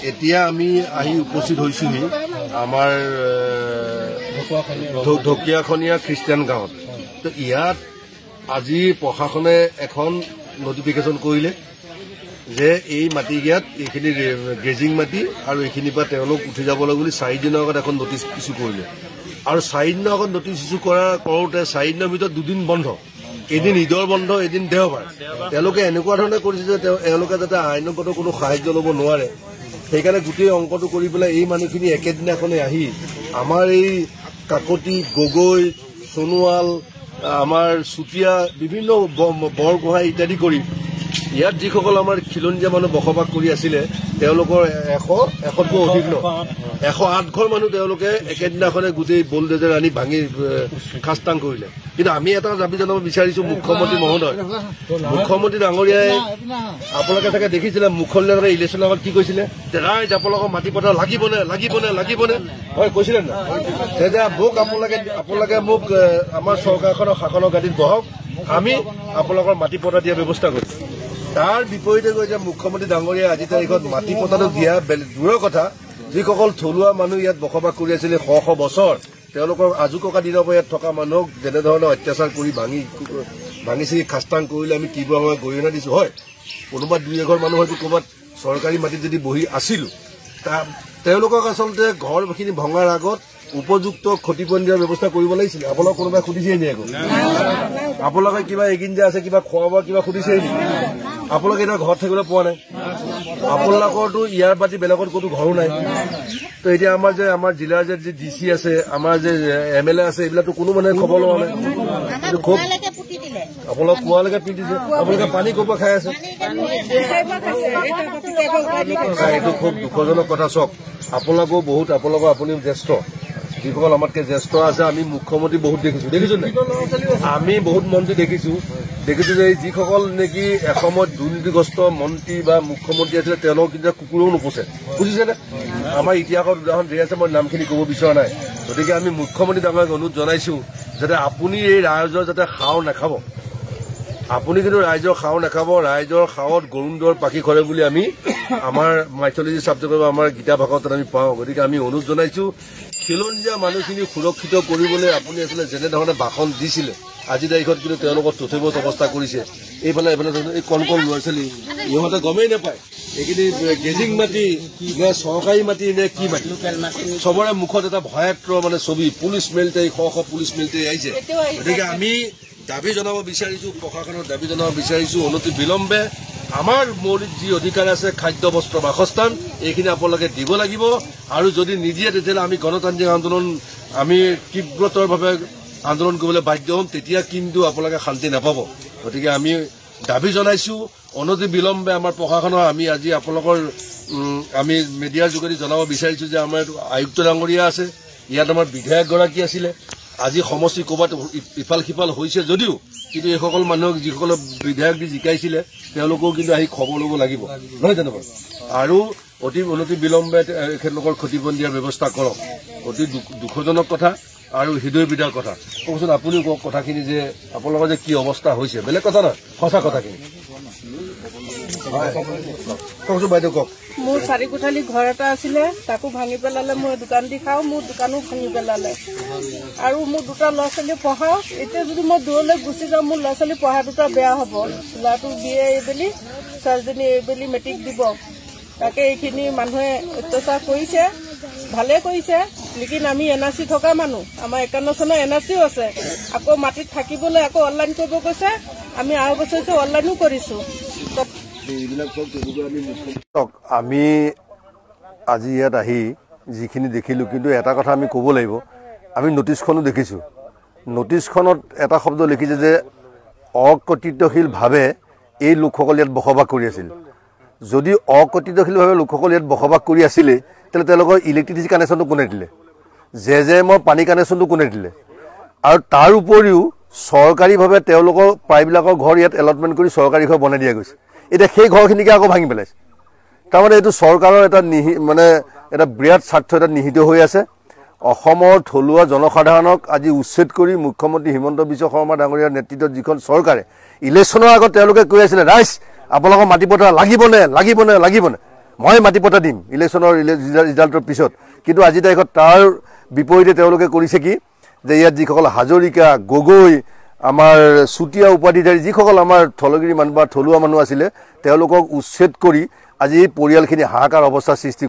এতিয়া আমি আহি উপস্থিত হৈছোহি আমাৰ ঢকিয়াখনীয়া খ্ৰীষ্টিয়ান গাঁৱত। তো ইয়াত আজি প্ৰশাসনে এখন নটিফিকেশ্যন কৰিলে যে এই মাটিকেইটাত এইখিনি গ্ৰেজিং মাটি আৰু এইখিনিৰ পৰা তেওঁলোক উঠি যাবলৈ বুলি 4 দিনৰ আগত এখন নটিচ ইছ্যু কৰিলে। আৰু 4 দিনৰ আগত নটিচ ইছ্যু কৰোঁতে 4 দিনৰ ভিতৰত 2 দিন বন্ধ, এদিন ঈদৰ বন্ধ, এদিন দেওবাৰ। তেওঁলোকে এনেকুৱা ধৰণে কৰিছে যে তেওঁলোকে যাতে আইনগত কোনো সাহায্য ল'ব নোৱাৰে, সেইকাৰণে গোটেই অংকটো কৰি পেলাই এই মানুহখিনি একেদিনাখনে আহি আমাৰ এই কাকতি, গগৈ, সোণোৱাল, আমাৰ চুতীয়া, বিভিন্ন বৰগোহাঁই ইত্যাদি কৰি ইয়াত যিসকল আমাৰ খিলঞ্জীয়া মানুহ বসবাস কৰি আছিলে তেওঁলোকৰ 100তকৈ অধিক 108 ঘৰ মানুহ তেওঁলোকে একেদিনাখনে গোটেই বলডেজাৰ আনি ভাঙি খাস্তাং কৰিলে। কিন্তু আমি এটা দাবী জনাব বিচাৰিছো মুখ্যমন্ত্ৰী মহোদয়, মুখ্যমন্ত্ৰী ডাঙৰীয়াই আপোনালোকে চাগে দেখিছিলে মুখ্যমন্ত্ৰী ইলেকশ্যনৰ আগত কি কৈছিলে যে ৰাইজ আপোনালোকৰ মাটি পথাৰ লাগিবনে লাগিবনে লাগিবনে হয় কৈছিলে না, তেতিয়া মোক আপোনালোকে মোক আমাৰ চৰকাৰখনৰ শাসনৰ গাদীত বহক, আমি আপোনালোকৰ মাটি পথাৰ দিয়াৰ ব্যৱস্থা কৰিম। তাৰ বিপৰীতে কৈছে মুখ্যমন্ত্ৰী ডাঙৰীয়াই আজি তাৰিখত মাটি পথাৰটো দিয়া দূৰৰ কথা, যিসকল থলুৱা মানুহ ইয়াত বসবাস কৰি আছিলে শ বছৰ, তেওঁলোকৰ আজু ককা দিনৰ পৰা ইয়াত থকা মানুহক যেনেধৰণে অত্যাচাৰ কৰি ভাঙি খাস্তাং কৰিলে আমি কিবা আমাৰ গৰিহণা দিছো। হয়, কোনোবা 2-1 মানুহ হয়তো ক'ৰবাত চৰকাৰী মাটিত যদি বহি আছিলো, তেওঁলোকক আচলতে ঘৰখিনি ভঙাৰ আগত উপযুক্ত ক্ষতিপূৰণ দিয়াৰ ব্যৱস্থা কৰিব লাগিছিল। আপোনালোক কোনোবাই সুধিছে নি? আকৌ আপোনালোকে কিবা এইদিন যে আছে কিবা খোৱা বোৱা কিবা সুধিছে নি? আপোনালোকে এতিয়া ঘৰত থাকিবলৈ পোৱা নাই, আপোনালোকৰতো ইয়াৰ বাদে বেলেগত ক'তো ঘৰো নাই। তো এতিয়া আমাৰ জিলাৰ যে DC আছে, আমাৰ যে MLA আছে, এইবিলাকতো কোনো মানুহে খবৰ লোৱা নাই। খুব আপোনালোক কুৱালৈকে পিন্ধিছে, আপোনালোকে পানী ক'ৰ পৰা খাই আছে? এইটো খুব দুখজনক কথা। চাওক, আপোনালোকৰ আপুনিও জ্যেষ্ঠ, যিসকল আমাতকে জ্যেষ্ঠ আছে, আমি মুখ্যমন্ত্ৰী বহুত দেখিছো নাই, আমি বহুত মন্ত্ৰী দেখিছো যে যিসকল নেকি এসময়ত দুৰ্নীতিগ্ৰস্ত মন্ত্ৰী বা মুখ্যমন্ত্ৰী আছিলে তেওঁলোকক কিন্তু কুকুৰেও নোপোচে, বুজিছেনে? আমাৰ ইতিহাসত উদাহৰণ ধেৰ আছে, মই নামখিনি ক'ব বিচৰা নাই। গতিকে আমি মুখ্যমন্ত্ৰী ডাঙৰীয়াক অনুৰোধ জনাইছো যাতে আপুনি এই ৰাইজৰ যাতে খাও নাখাব, আপুনি কিন্তু ৰাইজৰ খাও নাখাব, ৰাইজৰ খাৱত গৰুণ্ডৰ পাখি খৰে বুলি আমি আমাৰ মাইথলজি ছাবজেক্টৰ আমাৰ গীতা ভাগৱতত আমি পাওঁ। গতিকে আমি অনুৰোধ জনাইছো খিলঞ্জীয়া মানুহখিনি সুৰক্ষিত কৰিবলৈ আপুনি আচলতে যেনেধৰণে ভাষণ দিছিলে, আজি তাৰিখত কিন্তু তেওঁলোকৰ তথ্যবচ অৱস্থা কৰিছে। এইফালে এই কণ ল'ৰা ছোৱালী ইহঁতে গমেই নাপায় এইখিনি গেজিং মাটি নে চৰকাৰী মাটি নে কি মাটি, চবৰে মুখত এটা ভয়াক্ৰ ছবি, পুলিচ মিলিটাৰী শ পুলিচ মিলিটাৰী আহিছে। গতিকে আমি দাবী জনাব বিচাৰিছো, প্ৰশাসনৰ দাবী জনাব বিচাৰিছো, অনতি বিলম্বে আমাৰ মৌলিক যি অধিকাৰ আছে, খাদ্য, বস্ত্ৰ, বাসস্থান, এইখিনি আপোনালোকে দিব লাগিব। আৰু যদি নিদিয়ে তেতিয়াহ'লে আমি গণতান্ত্ৰিক আন্দোলন আমি তীব্ৰতৰভাৱে আন্দোলন কৰিবলৈ বাধ্য হ'ম, তেতিয়া কিন্তু আপোনালোকে শান্তি নাপাব। গতিকে আমি দাবী জনাইছো অনতি বিলম্বে আমাৰ প্ৰশাসনৰ আমি আজি আপোনালোকৰ আমি মিডিয়াৰ যোগেদি জনাব বিচাৰিছো যে আমাৰ আয়ুক্ত ডাঙৰীয়া আছে, ইয়াত আমাৰ বিধায়কগৰাকী আছিলে, আজি সমষ্টি ক'ৰবাত ইফাল সিফাল হৈছে যদিও কিন্তু এইসকল মানুহক যিসকলে বিধায়ক দি জিকাইছিলে তেওঁলোকেও কিন্তু আহি খবৰ ল'ব লাগিব, নহয় জানো বাৰু? আৰু অনতি বিলম্বে এখেতলোকৰ ক্ষতিপূৰণ দিয়াৰ ব্যৱস্থা কৰক। অতি দুখজনক কথা আৰু হৃদয় বিদাৰ কথা। কওকচোন আপুনিও কওক কথাখিনি যে আপোনালোকৰ যে কি অৱস্থা হৈছে, বেলেগ কথা নহয়, সঁচা কথাখিনি কওকচোন বাইদেউ, কওক। মোৰ 4 কোঠালি ঘৰ এটা আছিলে, তাকো ভাঙি পেলালে। মই দোকান দি খাওঁ, মোৰ দোকানো ভাঙি পেলালে। আৰু মোৰ 2টা ল'ৰা ছোৱালী পঢ়াওঁ। এতিয়া যদি মই দূৰলৈ গুচি যাওঁ, মোৰ ল'ৰা ছোৱালী পঢ়া 2টা বেয়া হ'ব। ল'ৰাটো BA এইবেলি, ছোৱালীজনী এইবেলি মেট্ৰিক দিব। তাকে এইখিনি মানুহে অত্যাচাৰ কৰিছে, ভালে কৰিছে। লেকিন আমি NRC থকা মানুহ, আমাৰ 51 চনৰ NRCও আছে। আকৌ মাটিত থাকিবলৈ আকৌ অনলাইন কৰিব কৈছে। আমি আৰু বছৰ অনলাইনো কৰিছো। আমি আজি ইয়াত আহি যিখিনি দেখিলোঁ, কিন্তু এটা কথা আমি ক'ব লাগিব, আমি নটিচখনো দেখিছোঁ। নটিচখনত এটা শব্দ লিখিছে যে অকৰ্তৃত্বশীলভাৱে এই লোকসকল ইয়াত বসবাস কৰি আছিল। যদি অকৰ্তৃত্বশীলভাৱে লোকসকল ইয়াত বসবাস কৰি আছিলে, তেতিয়াহ'লে তেওঁলোকৰ ইলেক্ট্ৰিচিটি কানেকশ্যনটো কোনে দিলে, JJMৰ পানী কানেকশ্যনটো কোনে দিলে? আৰু তাৰ উপৰিও চৰকাৰীভাৱে তেওঁলোকৰ প্ৰায়বিলাকৰ ঘৰ ইয়াত এলটমেণ্ট কৰি চৰকাৰী ঘৰ বনাই দিয়া গৈছে। এতিয়া সেই ঘৰখিনিকে আকৌ ভাঙি পেলাইছে। তাৰমানে এইটো চৰকাৰৰ এটা এটা বিৰাট স্বাৰ্থ এটা নিহিত হৈ আছে। অসমৰ থলুৱা জনসাধাৰণক আজি উচ্ছেদ কৰি মুখ্যমন্ত্ৰী হিমন্ত বিশ্ব শৰ্মা ডাঙৰীয়াৰ নেতৃত্বত যিখন চৰকাৰে ইলেকশ্যনৰ আগত তেওঁলোকে কৈ আছিলে ৰাইজ আপোনালোকৰ মাটি পথাৰ লাগিবনে লাগিবনে লাগিবনে, মই মাটি পটা দিম ইলেকশ্যনৰ ৰিজাল্টৰ পিছত কিন্তু আজি তাৰিখত তাৰ বিপৰীতে তেওঁলোকে কৰিছে কি যে ইয়াত যিসকল হাজৰিকা গগৈ আমাৰ চুতীয়া উপাধিধাৰী যিসকল আমাৰ থলগিৰি মানুহ বা থলুৱা মানুহ আছিলে তেওঁলোকক উচ্ছেদ কৰি আজি এই পৰিয়ালখিনি হাহাকাৰ অৱস্থাৰ সৃষ্টি